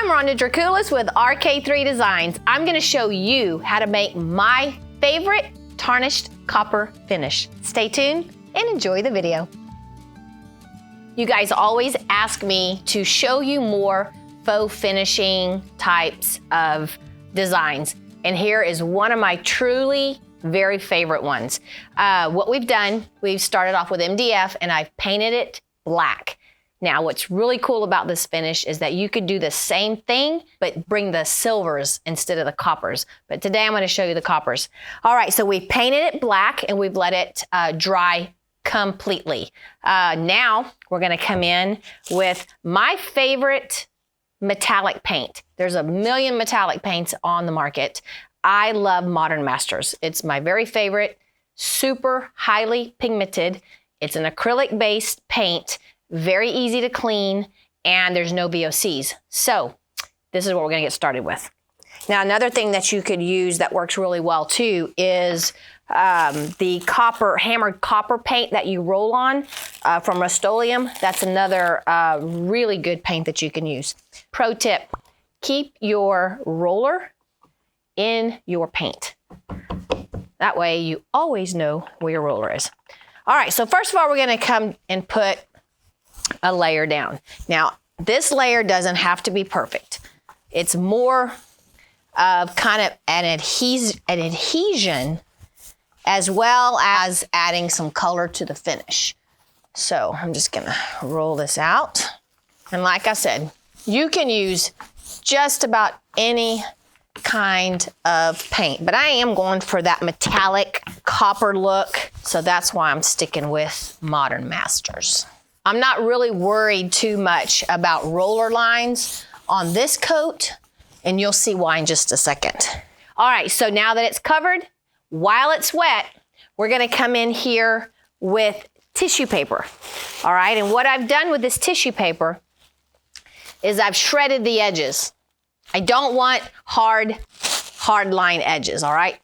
I'm Rhonda Dracoulis with RK3 Designs. I'm going to show you how to make my favorite tarnished copper finish. Stay tuned and enjoy the video. You guys always ask me to show you more faux finishing types of designs. And here is one of my truly very favorite ones. What we've done, we've started off with MDF and I've painted it black. Now, what's really cool about this finish is that you could do the same thing, but bring the silvers instead of the coppers. But today I'm going to show you the coppers. All right, so we've painted it black and we've let it dry completely. Now we're going to come in with my favorite metallic paint. There's a million metallic paints on the market. I love Modern Masters. It's my very favorite, super highly pigmented. It's an acrylic-based paint. Very easy to clean, and there's no VOCs. So this is what we're gonna get started with. Now, another thing that you could use that works really well too is the hammered copper paint that you roll on from Rust-Oleum. That's another really good paint that you can use. Pro tip, keep your roller in your paint. That way you always know where your roller is. All right, so first of all, we're gonna come and put a layer down. Now, this layer doesn't have to be perfect. It's more of kind of an adhesion as well as adding some color to the finish. So I'm just gonna roll this out. And like I said, you can use just about any kind of paint, but I am going for that metallic copper look. So that's why I'm sticking with Modern Masters. I'm not really worried too much about roller lines on this coat, and you'll see why in just a second. All right, so now that it's covered, while it's wet, we're gonna come in here with tissue paper. All right, and what I've done with this tissue paper is I've shredded the edges. I don't want hard line edges, all right?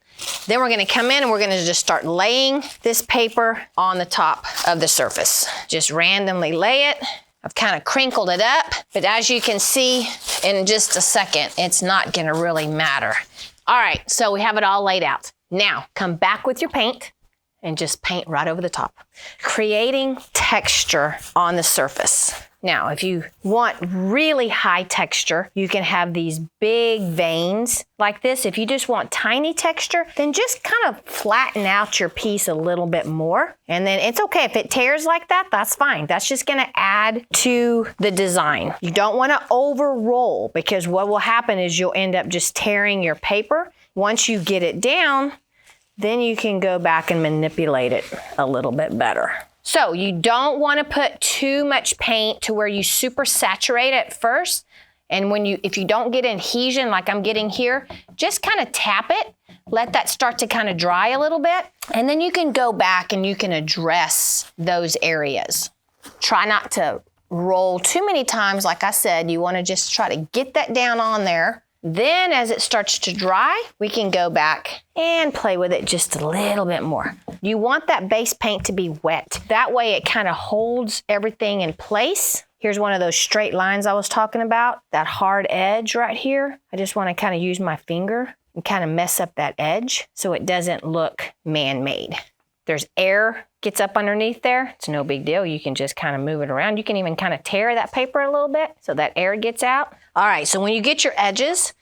Then we're gonna come in and we're gonna just start laying this paper on the top of the surface. Just randomly lay it. I've kind of crinkled it up, but as you can see in just a second, it's not gonna really matter. All right, so we have it all laid out. Now, come back with your paint and just paint right over the top, creating texture on the surface. Now, if you want really high texture, you can have these big veins like this. If you just want tiny texture, then just kind of flatten out your piece a little bit more. And then it's okay if it tears like that, that's fine. That's just gonna add to the design. You don't wanna over roll because what will happen is you'll end up just tearing your paper. Once you get it down, then you can go back and manipulate it a little bit better. So you don't want to put too much paint to where you super saturate it first. And if you don't get adhesion like I'm getting here, just kind of tap it, let that start to kind of dry a little bit. And then you can go back and you can address those areas. Try not to roll too many times. Like I said, you want to just try to get that down on there. Then as it starts to dry, we can go back and play with it just a little bit more. You want that base paint to be wet. That way it kind of holds everything in place. Here's one of those straight lines I was talking about, that hard edge right here. I just want to kind of use my finger and kind of mess up that edge so it doesn't look man-made. There's air gets up underneath there. It's no big deal. You can just kind of move it around. You can even kind of tear that paper a little bit so that air gets out. All right, so when you get your edges,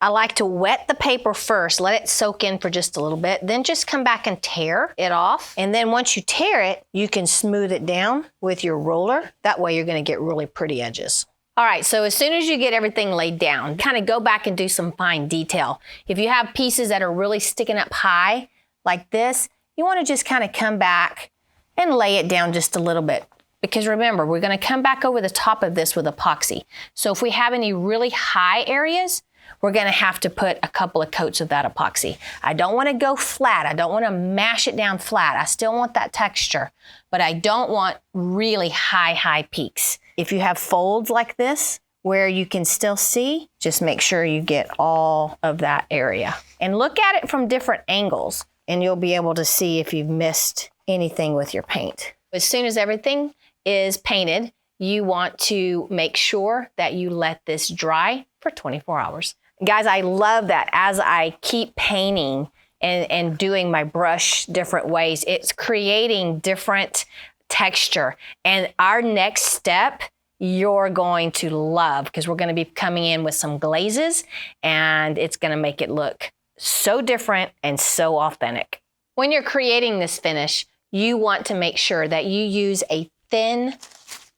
I like to wet the paper first, let it soak in for just a little bit, then just come back and tear it off. And then once you tear it, you can smooth it down with your roller. That way you're gonna get really pretty edges. All right, so as soon as you get everything laid down, kind of go back and do some fine detail. If you have pieces that are really sticking up high like this, you wanna just kind of come back and lay it down just a little bit. Because remember, we're gonna come back over the top of this with epoxy. So if we have any really high areas, we're gonna have to put a couple of coats of that epoxy. I don't wanna go flat. I don't wanna mash it down flat. I still want that texture, but I don't want really high peaks. If you have folds like this, where you can still see, just make sure you get all of that area. And look at it from different angles, and you'll be able to see if you've missed anything with your paint. As soon as everything is painted, you want to make sure that you let this dry for 24 hours. Guys, I love that as I keep painting and doing my brush different ways, it's creating different texture. And our next step, you're going to love, because we're going to be coming in with some glazes and it's going to make it look so different and so authentic. When you're creating this finish, you want to make sure that you use a thin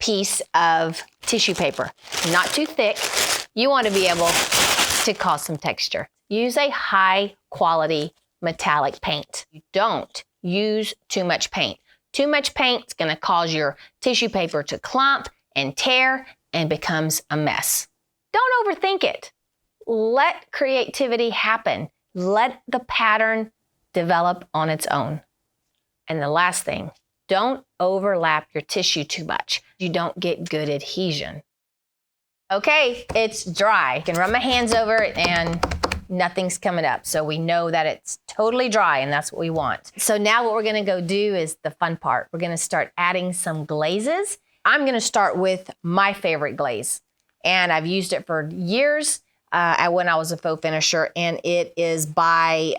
piece of tissue paper, not too thick. You want to be able to cause some texture. Use a high quality metallic paint. You don't use too much paint. Too much paint is going to cause your tissue paper to clump and tear and becomes a mess. Don't overthink it. Let creativity happen. Let the pattern develop on its own. And the last thing, don't overlap your tissue too much. You don't get good adhesion. Okay, it's dry. I can run my hands over it and nothing's coming up. So we know that it's totally dry and that's what we want. So now what we're gonna go do is the fun part. We're gonna start adding some glazes. I'm gonna start with my favorite glaze. And I've used it for years when I was a faux finisher, and it is by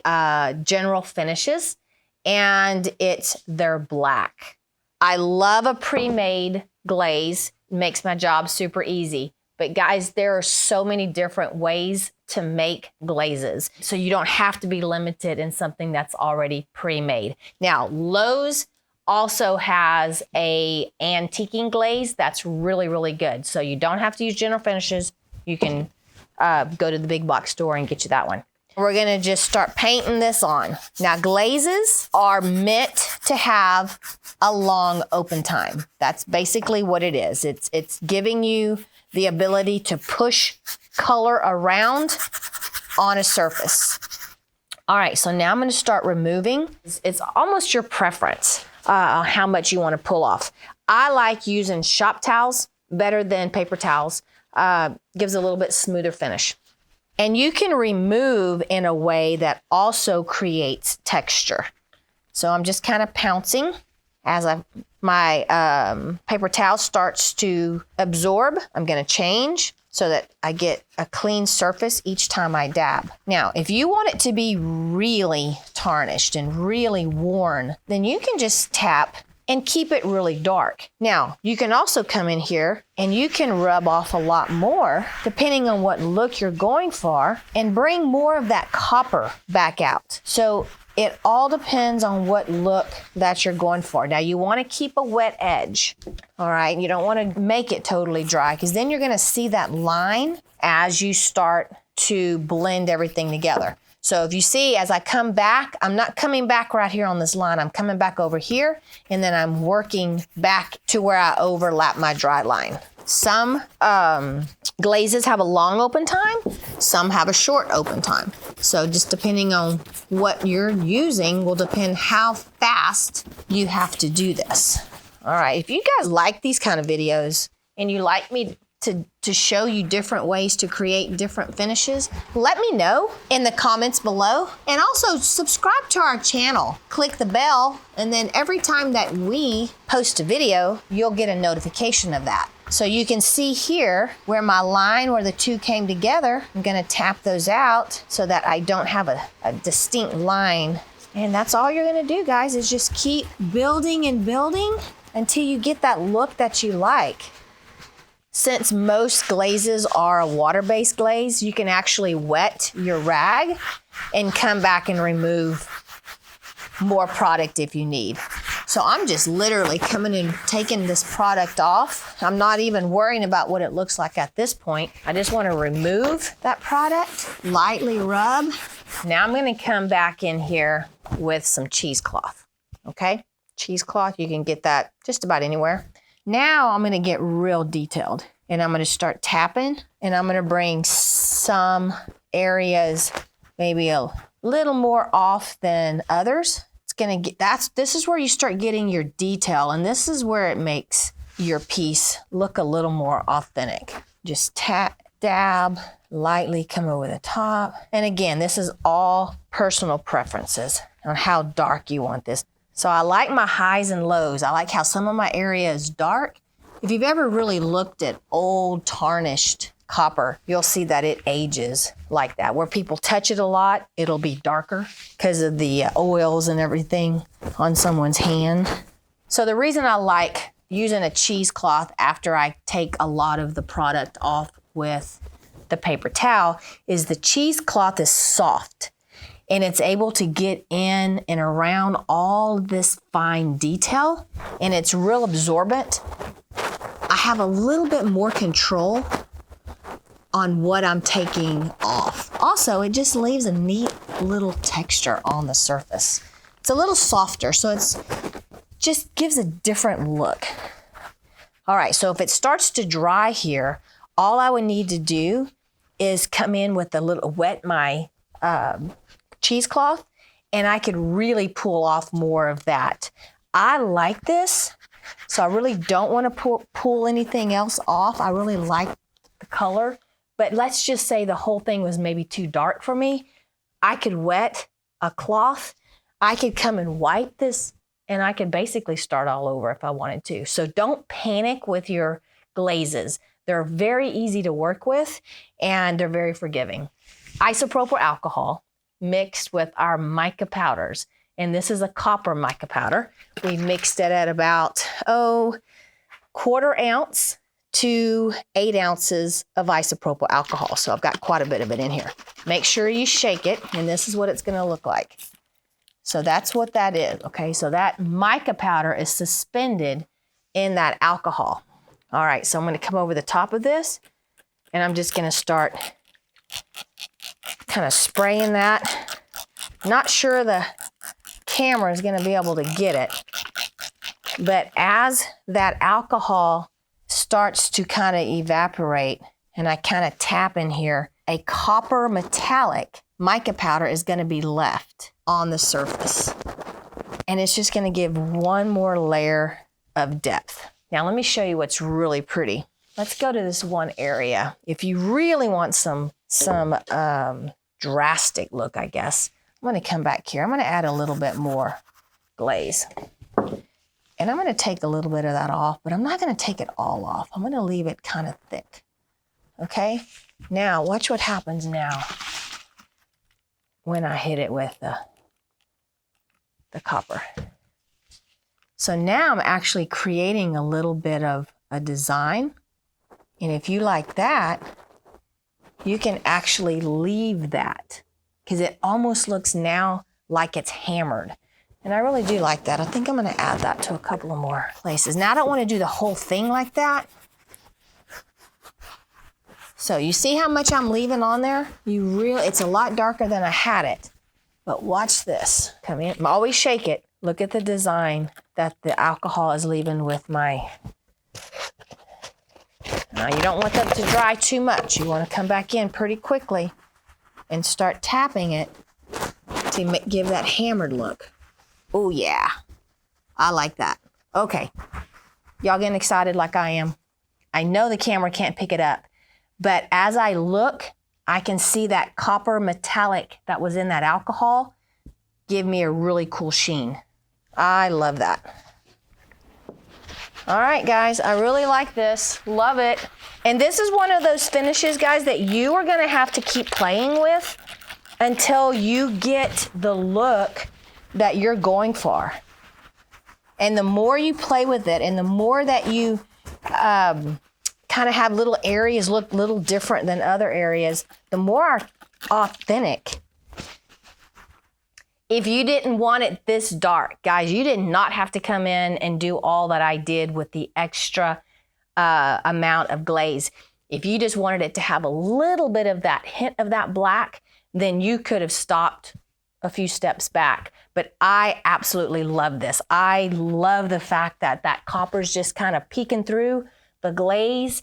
General Finishes, and it's their black. I love a pre-made glaze. It makes my job super easy. But guys, there are so many different ways to make glazes. So you don't have to be limited in something that's already pre-made. Now, Lowe's also has a antiquing glaze that's really, really good. So you don't have to use General Finishes. You can go to the big box store and get you that one. We're gonna just start painting this on. Now, glazes are meant to have a long open time. That's basically what it is. It's giving you the ability to push color around on a surface. All right, so now I'm gonna start removing. It's almost your preference how much you wanna pull off. I like using shop towels better than paper towels. Gives a little bit smoother finish. And you can remove in a way that also creates texture. So I'm just kind of pouncing as my paper towel starts to absorb. I'm gonna change so that I get a clean surface each time I dab. Now, if you want it to be really tarnished and really worn, then you can just tap and keep it really dark. Now, you can also come in here and you can rub off a lot more depending on what look you're going for and bring more of that copper back out. So it all depends on what look that you're going for. Now, you want to keep a wet edge, all right? You don't want to make it totally dry, because then you're going to see that line as you start to blend everything together. So if you see, as I come back, I'm not coming back right here on this line. I'm coming back over here, and then I'm working back to where I overlap my dry line. Some glazes have a long open time. Some have a short open time. So just depending on what you're using will depend how fast you have to do this. All right, if you guys like these kind of videos and you like me to show you different ways to create different finishes, let me know in the comments below. And also subscribe to our channel. Click the bell, and then every time that we post a video, you'll get a notification of that. So you can see here where my line, where the two came together, I'm gonna tap those out so that I don't have a distinct line. And that's all you're gonna do, guys, is just keep building and building until you get that look that you like. Since most glazes are a water-based glaze, you can actually wet your rag and come back and remove more product if you need. So I'm just literally coming and taking this product off. I'm not even worrying about what it looks like at this point. I just want to remove that product, lightly rub. Now I'm going to come back in here with some cheesecloth, okay? Cheesecloth, you can get that just about anywhere. Now I'm going to get real detailed, and I'm going to start tapping, and I'm going to bring some areas maybe a little more off than others. It's going to get, this is where you start getting your detail, and this is where it makes your piece look a little more authentic. Just tap, dab, lightly come over the top. And again, this is all personal preferences on how dark you want this. So I like my highs and lows. I like how some of my area is dark If you've ever really looked at old tarnished copper, you'll see that it ages like that. Where people touch it a lot, it'll be darker because of the oils and everything on someone's hand. So the reason I like using a cheesecloth after I take a lot of the product off with the paper towel is the cheesecloth is soft and it's able to get in and around all this fine detail, and it's real absorbent. I have a little bit more control on what I'm taking off. Also, it just leaves a neat little texture on the surface. It's a little softer, so it's just gives a different look. All right, so if it starts to dry here, all I would need to do is come in with a little, wet my cheesecloth, and I could really pull off more of that. I like this, so I really don't want to pull anything else off. I really like the color, but let's just say the whole thing was maybe too dark for me. I could wet a cloth, I could come and wipe this, and I could basically start all over if I wanted to. So don't panic with your glazes. They're very easy to work with, and they're very forgiving. Isopropyl alcohol mixed with our mica powders. And this is a copper mica powder. We mixed it at about, 1/4 ounce to 8 ounces of isopropyl alcohol. So I've got quite a bit of it in here. Make sure you shake it, and this is what it's gonna look like. So that's what that is, okay? So that mica powder is suspended in that alcohol. All right, so I'm gonna come over the top of this, and I'm just gonna start kind of spraying that. Not sure the camera is gonna be able to get it, but as that alcohol starts to kind of evaporate, and I kind of tap in here, a copper metallic mica powder is gonna be left on the surface. And it's just gonna give one more layer of depth. Now let me show you what's really pretty. Let's go to this one area. If you really want some drastic look, I guess, I'm gonna come back here. I'm gonna add a little bit more glaze. And I'm gonna take a little bit of that off, but I'm not gonna take it all off. I'm gonna leave it kind of thick, okay? Now, watch what happens now when I hit it with the copper. So now I'm actually creating a little bit of a design. And if you like that, you can actually leave that because it almost looks now like it's hammered. And I really do like that. I think I'm gonna add that to a couple of more places. Now I don't wanna do the whole thing like that. So you see how much I'm leaving on there? It's a lot darker than I had it. But watch this. Come in, always shake it. Look at the design that the alcohol is leaving with my. Now you don't want that to dry too much. You want to come back in pretty quickly and start tapping it to give that hammered look. Oh yeah, I like that. Okay, y'all getting excited like I am? I know the camera can't pick it up, but as I look, I can see that copper metallic that was in that alcohol give me a really cool sheen. I love that. All right, guys, I really like this. Love it. And this is one of those finishes, guys, that you are gonna have to keep playing with until you get the look that you're going for. And the more you play with it and the more that you kind of have little areas look a little different than other areas, the more authentic. If you didn't want it this dark, guys, you did not have to come in and do all that I did with the extra amount of glaze. If you just wanted it to have a little bit of that hint of that black, then you could have stopped a few steps back. But I absolutely love this. I love the fact that that copper's just kind of peeking through the glaze.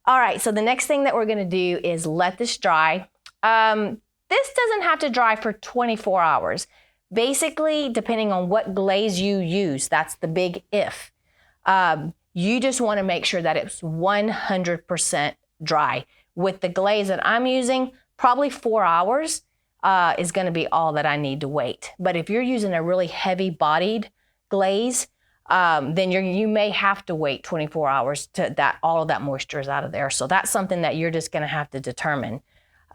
All right, so the next thing that we're gonna do is let this dry. This doesn't have to dry for 24 hours. Basically, depending on what glaze you use, that's the big if. You just wanna make sure that it's 100% dry. With the glaze that I'm using, probably 4 hours is gonna be all that I need to wait. But if you're using a really heavy bodied glaze, then you may have to wait 24 hours to that all of that moisture is out of there. So that's something that you're just going to have to determine.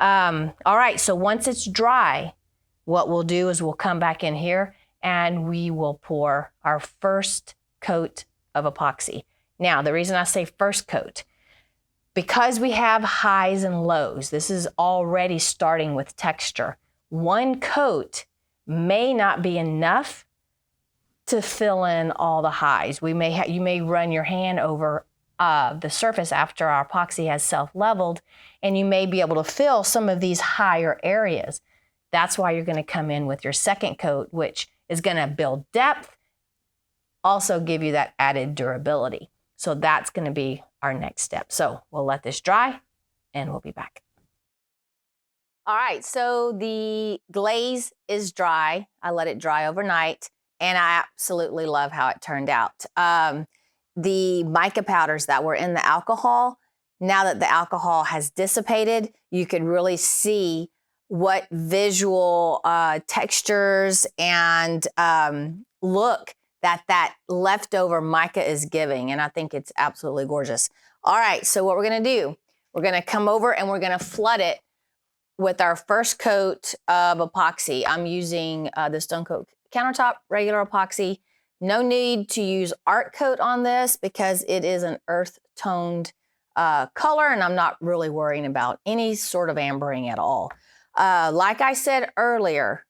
All right, so once it's dry, what we'll do is we'll come back in here and we will pour our first coat of epoxy. Now, the reason I say first coat, because we have highs and lows, this is already starting with texture. One coat may not be enough to fill in all the highs. You may run your hand over the surface after our epoxy has self-leveled, and you may be able to fill some of these higher areas. That's why you're going to come in with your second coat, which is going to build depth, also give you that added durability. So that's going to be our next step. So we'll let this dry and we'll be back. All right, so the glaze is dry. I let it dry overnight, and I absolutely love how it turned out. The mica powders that were in the alcohol, now that the alcohol has dissipated, you can really see what visual textures and look that leftover mica is giving, and I think it's absolutely gorgeous. All right, so what we're gonna do, we're gonna come over and we're gonna flood it with our first coat of epoxy. I'm using the Stone Coat Countertop regular epoxy. No need to use Art Coat on this because it is an earth-toned color, and I'm not really worrying about any sort of ambering at all. Like I said earlier,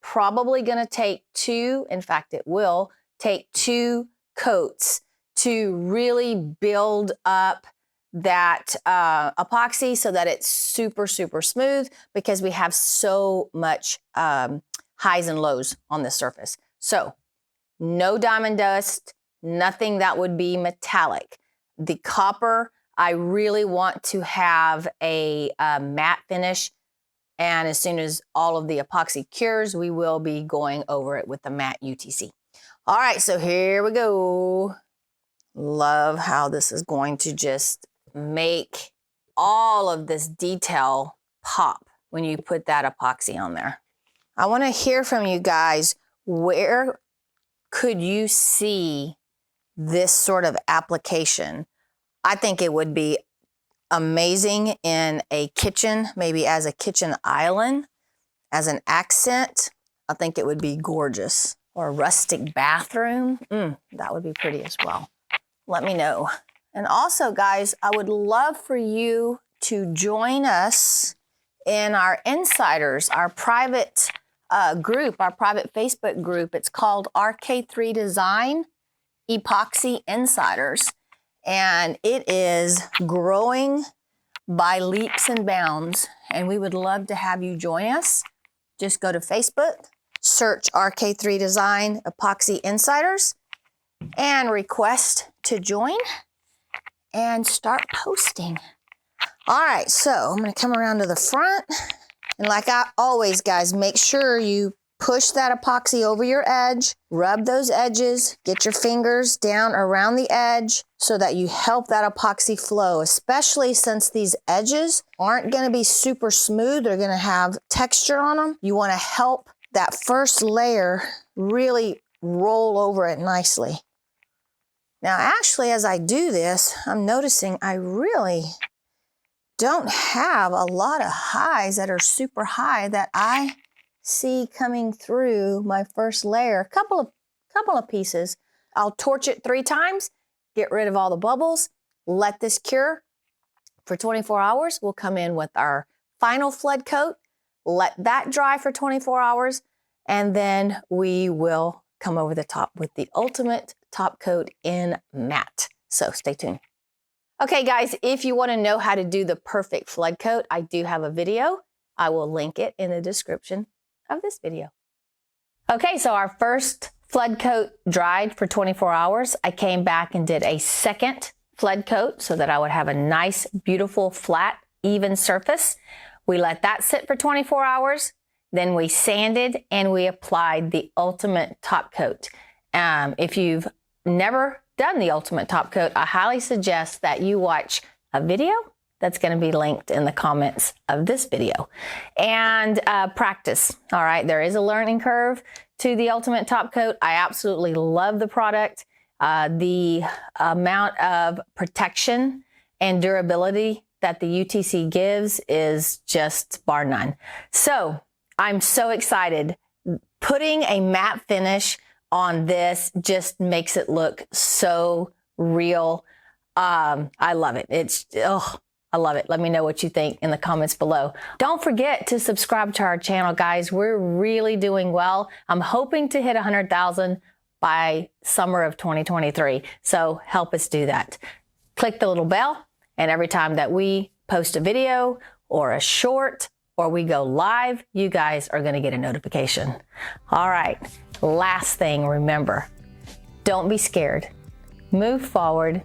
probably gonna take two, in fact it will, take 2 coats to really build up that epoxy so that it's super, super smooth, because we have so much highs and lows on this surface. So no diamond dust, nothing that would be metallic. The copper, I really want to have a matte finish, and as soon as all of the epoxy cures, we will be going over it with the matte UTC. All right, so here we go. Love how this is going to just make all of this detail pop when you put that epoxy on there. I want to hear from you guys. Where could you see this sort of application? I think it would be amazing in a kitchen, maybe as a kitchen island, as an accent. I think it would be gorgeous. Or a rustic bathroom. That would be pretty as well. Let me know. And also, guys, I would love for you to join us in our Insiders, our private group, our private Facebook group. It's called RK3 Design Epoxy Insiders. And it is growing by leaps and bounds. And we would love to have you join us. Just go to Facebook, search RK3 Design Epoxy Insiders, and request to join and start posting. All right, so I'm gonna come around to the front, and like I always, guys, make sure you push that epoxy over your edge, rub those edges, get your fingers down around the edge so that you help that epoxy flow, especially since these edges aren't gonna be super smooth, they're gonna have texture on them. You wanna help that first layer really roll over it nicely. Now, actually, as I do this, I'm noticing I really don't have a lot of highs that are super high that I see coming through my first layer. A couple of pieces. I'll torch it 3 times, get rid of all the bubbles, let this cure for 24 hours. We'll come in with our final flood coat, let that dry for 24 hours, and then we will come over the top with the ultimate top coat in matte. So stay tuned. Okay, guys, if you want to know how to do the perfect flood coat, I do have a video. I will link it in the description of this video. Okay, so our first flood coat dried for 24 hours. I came back and did a second flood coat so that I would have a nice, beautiful, flat, even surface. We let that sit for 24 hours. Then we sanded and we applied the ultimate top coat. If you've never done the ultimate top coat, I highly suggest that you watch a video that's going to be linked in the comments of this video and practice. All right, there is a learning curve to the ultimate top coat. I absolutely love the product. The amount of protection and durability that the UTC gives is just bar none. So I'm so excited. Putting a matte finish on this just makes it look so real. I love it. I love it. Let me know what you think in the comments below. Don't forget to subscribe to our channel, guys. We're really doing well. I'm hoping to hit 100,000 by summer of 2023. So help us do that. Click the little bell, and every time that we post a video or a short or we go live, you guys are going to get a notification. All right. Last thing, remember, don't be scared. Move forward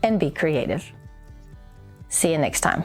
and be creative. See you next time.